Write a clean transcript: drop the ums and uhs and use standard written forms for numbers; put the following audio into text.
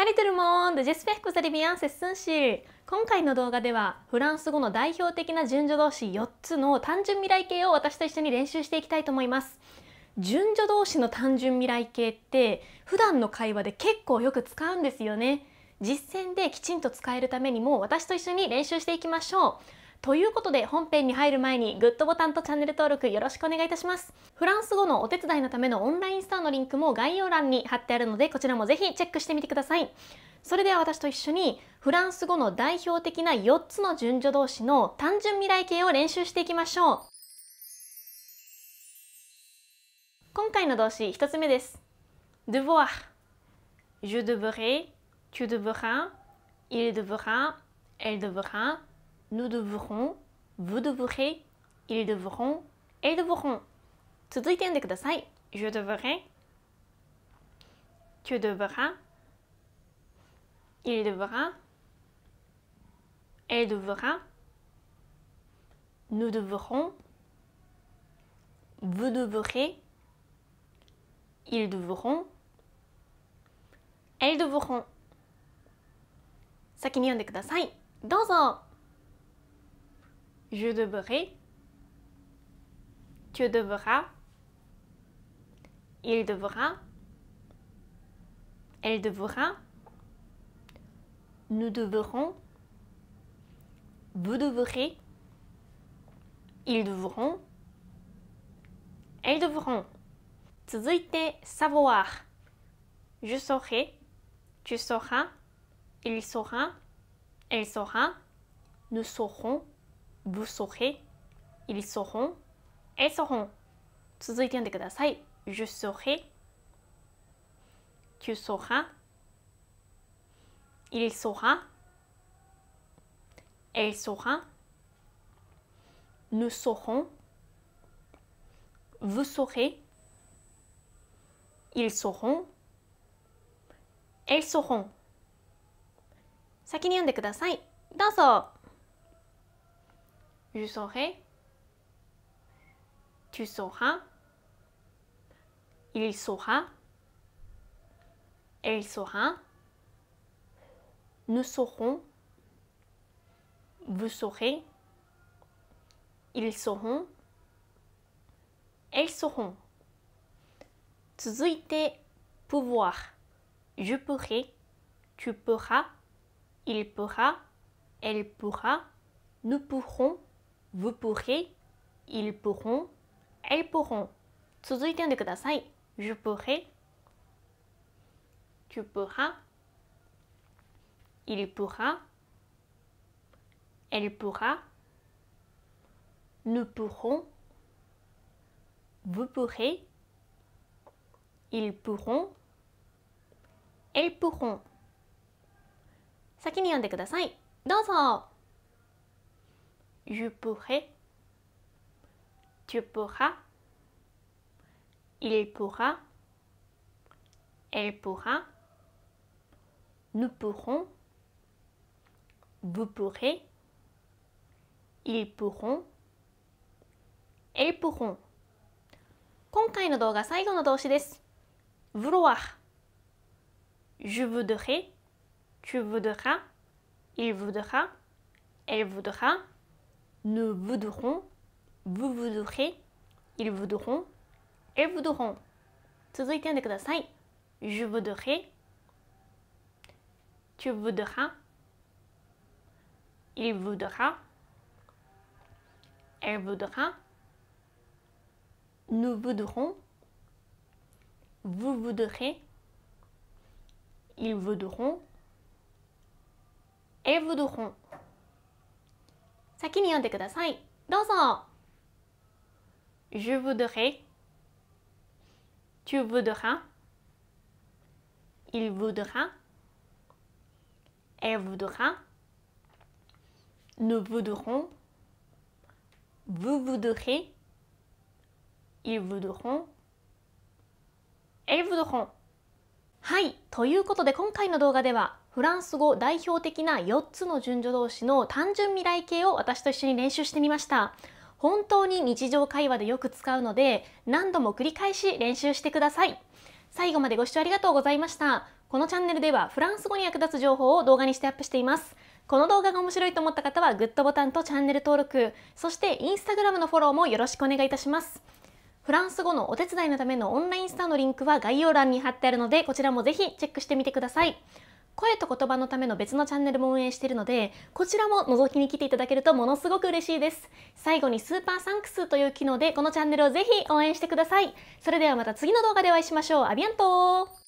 Salut tout le monde! J'espère que vous allez bien, c'estスンシー。今回の動画ではフランス語の代表的な順序動詞4つの単純未来形を私と一緒に練習していきたいと思います。順序動詞の単純未来形って普段の会話で結構よく使うんですよね。実践できちんと使えるためにも私と一緒に練習していきましょう。ということで本編に入る前にグッドボタンとチャンネル登録よろしくお願いいたします。フランス語のお手伝いのためのオンラインストアのリンクも概要欄に貼ってあるのでこちらもぜひチェックしてみてください。それでは私と一緒にフランス語の代表的な4つの順序動詞の単純未来形を練習していきましょう。今回の動詞1つ目です。devoir。Je devrais, tu devras, il devra, elle devra、nous devrons, vous devrez, ils devront, elles devront。続いて読んでください。Je devrais, tu devras, il devra, elle devra, nous devrons, vous devrez, ils devront, elles devront。先に読んでください。どうぞ。Je devrais, tu devras, il devra, elle devra, nous devrons, vous devrez, ils devront, elles devront。続いて savoir。 Je saurai, tu sauras, il saura, elle saura, nous saurons, vous saurez, ils sauront, elles sauront。続いて読んでください。Je saurai, tu sauras, il saura, elle saura, nous saurons, vous saurez, ils sauront, elles sauront。先に読んでください。どうぞ。Je saurai, tu sauras, il saura, elle saura, nous saurons, vous saurez, ils sauront, elles sauront。続いて pouvoir。 Je pourrai, tu pourras, il pourra, elle pourra, nous pourrons, vous pourrez, ils pourront, elles pourront。続いて読んでください。Je pourrai, tu pourras, il pourra, elle pourra, nous pourrons, vous pourrez, ils pourront, elles pourront。先に読んでください。どうぞ。Je pourrai, tu pourras, il pourra, elle pourra, nous pourrons, vous pourrez, ils pourront, elles pourront。今回の動画最後の動詞です。vouloir。 Je voudrais, tu voudras, il voudra, elle voudra, nous voudrons, vous voudrez, ils voudront, elles voudront。続いて読んでください。Je voudrais, tu voudras, il voudra, elle voudra, nous voudrons, vous voudrez, ils voudront, elles voudront。先に読んでください。どうぞ。Je voudrais, tu voudras, il voudra, elle voudra, nous voudrons, vous voudrez, ils voudront, elles voudront。はい、ということで今回の動画ではフランス語代表的な4つの順序動詞の単純未来形を私と一緒に練習してみました。本当に日常会話でよく使うので何度も繰り返し練習してください。最後までご視聴ありがとうございました。このチャンネルではフランス語に役立つ情報を動画にしてアップしています。この動画が面白いと思った方はグッドボタンとチャンネル登録、そしてインスタグラムのフォローもよろしくお願いいたします。フランス語のお手伝いのためのオンラインスタのリンクは概要欄に貼ってあるので、こちらもぜひチェックしてみてください。声と言葉のための別のチャンネルも運営しているので、こちらも覗きに来ていただけるとものすごく嬉しいです。最後にスーパーサンクスという機能でこのチャンネルをぜひ応援してください。それではまた次の動画でお会いしましょう。アビアントー。